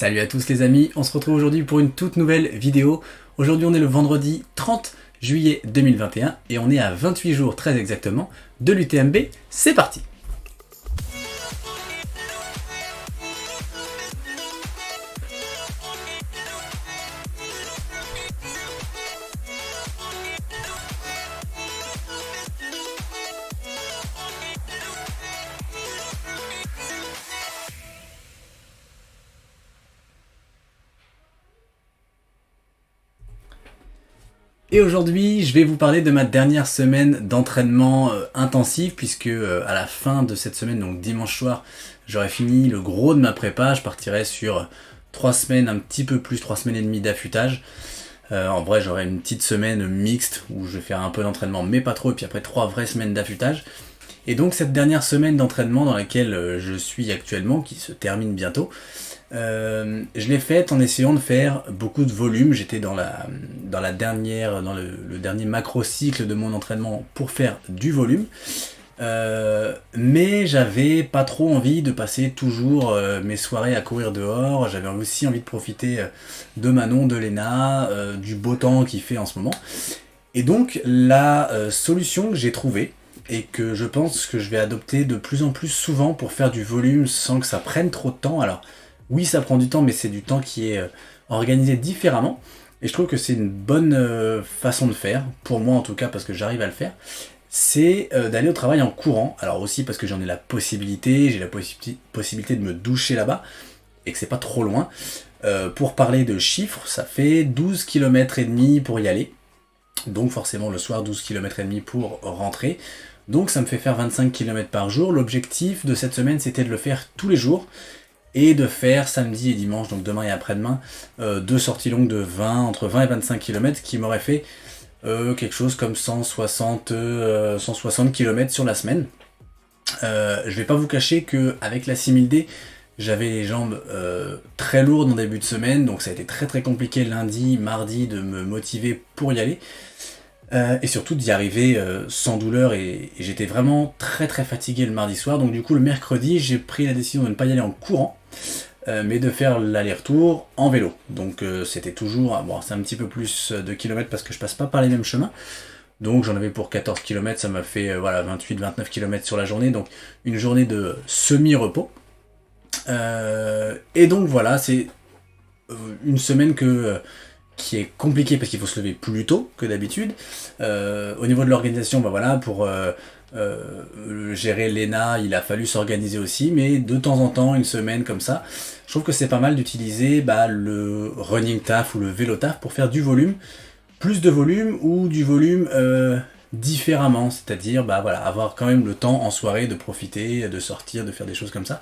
Salut à tous les amis, on se retrouve aujourd'hui pour une toute nouvelle vidéo. Aujourd'hui on est le vendredi 30 juillet 2021 et on est à 28 jours très exactement de l'UTMB. C'est parti! Et aujourd'hui, je vais vous parler de ma dernière semaine d'entraînement intensif, puisque à la fin de cette semaine, donc dimanche soir, j'aurai fini le gros de ma prépa. Je partirai sur 3 semaines, un petit peu plus, 3 semaines et demie d'affûtage. En vrai, j'aurai une petite semaine mixte où je vais faire un peu d'entraînement, mais pas trop, et puis après 3 vraies semaines d'affûtage. Et donc cette dernière semaine d'entraînement dans laquelle je suis actuellement, qui se termine bientôt, je l'ai faite en essayant de faire beaucoup de volume. J'étais dans le dernier macro cycle de mon entraînement pour faire du volume, mais j'avais pas trop envie de passer toujours mes soirées à courir dehors. J'avais aussi envie de profiter de Manon, de Léna, du beau temps qu'il fait en ce moment. Et donc la solution que j'ai trouvée, et que je pense que je vais adopter de plus en plus souvent pour faire du volume sans que ça prenne trop de temps. Alors oui, ça prend du temps, mais c'est du temps qui est organisé différemment. Et je trouve que c'est une bonne façon de faire, pour moi en tout cas, parce que j'arrive à le faire. C'est d'aller au travail en courant. Alors aussi parce que j'en ai la possibilité, j'ai la possibilité de me doucher là-bas, et que c'est pas trop loin. Pour parler de chiffres, ça fait 12 km et demi pour y aller. Donc forcément le soir, 12 km et demi pour rentrer. Donc ça me fait faire 25 km par jour. L'objectif de cette semaine, c'était de le faire tous les jours, et de faire samedi et dimanche, donc demain et après-demain, 2 sorties longues de entre 20 et 25 km qui m'auraient fait quelque chose comme 160 km sur la semaine. Je vais pas vous cacher qu'avec la 6000D, j'avais les jambes très lourdes en début de semaine, donc ça a été très très compliqué lundi, mardi de me motiver pour y aller. Et surtout d'y arriver sans douleur, et j'étais vraiment très très fatigué le mardi soir. Donc du coup le mercredi j'ai pris la décision de ne pas y aller en courant, mais de faire l'aller-retour en vélo. Donc c'était toujours, bon c'est un petit peu plus de kilomètres parce que je passe pas par les mêmes chemins. Donc j'en avais pour 14 km, ça m'a fait 28-29 km sur la journée, donc une journée de semi-repos. Et donc voilà, c'est une semaine qui est compliqué parce qu'il faut se lever plus tôt que d'habitude. Au niveau de l'organisation, pour gérer Léna, il a fallu s'organiser aussi, mais de temps en temps, une semaine comme ça, je trouve que c'est pas mal d'utiliser le running taf ou le vélo taf pour faire du volume, plus de volume ou du volume différemment, c'est-à-dire avoir quand même le temps en soirée de profiter, de sortir, de faire des choses comme ça.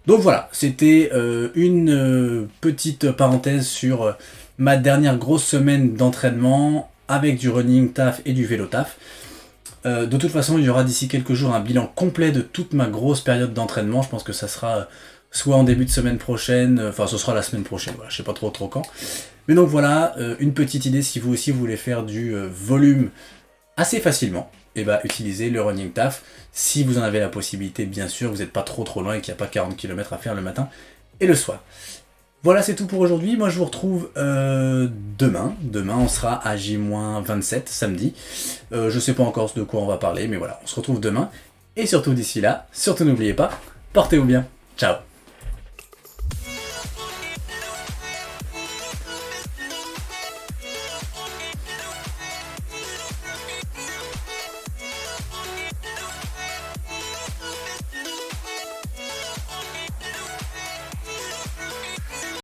Donc voilà, c'était une petite parenthèse sur ma dernière grosse semaine d'entraînement avec du running taf et du vélo taf. De toute façon, il y aura d'ici quelques jours un bilan complet de toute ma grosse période d'entraînement. Je pense que ça sera soit en début de semaine prochaine, ce sera la semaine prochaine, voilà, je sais pas trop quand. Mais donc voilà, une petite idée si vous aussi vous voulez faire du volume assez facilement, et utilisez le running taf. Si vous en avez la possibilité, bien sûr, vous n'êtes pas trop loin et qu'il n'y a pas 40 km à faire le matin et le soir. Voilà, c'est tout pour aujourd'hui. Moi, je vous retrouve demain. Demain, on sera à J-27, samedi. Je sais pas encore de quoi on va parler, mais voilà, on se retrouve demain. Et surtout, d'ici là, surtout n'oubliez pas, portez-vous bien. Ciao!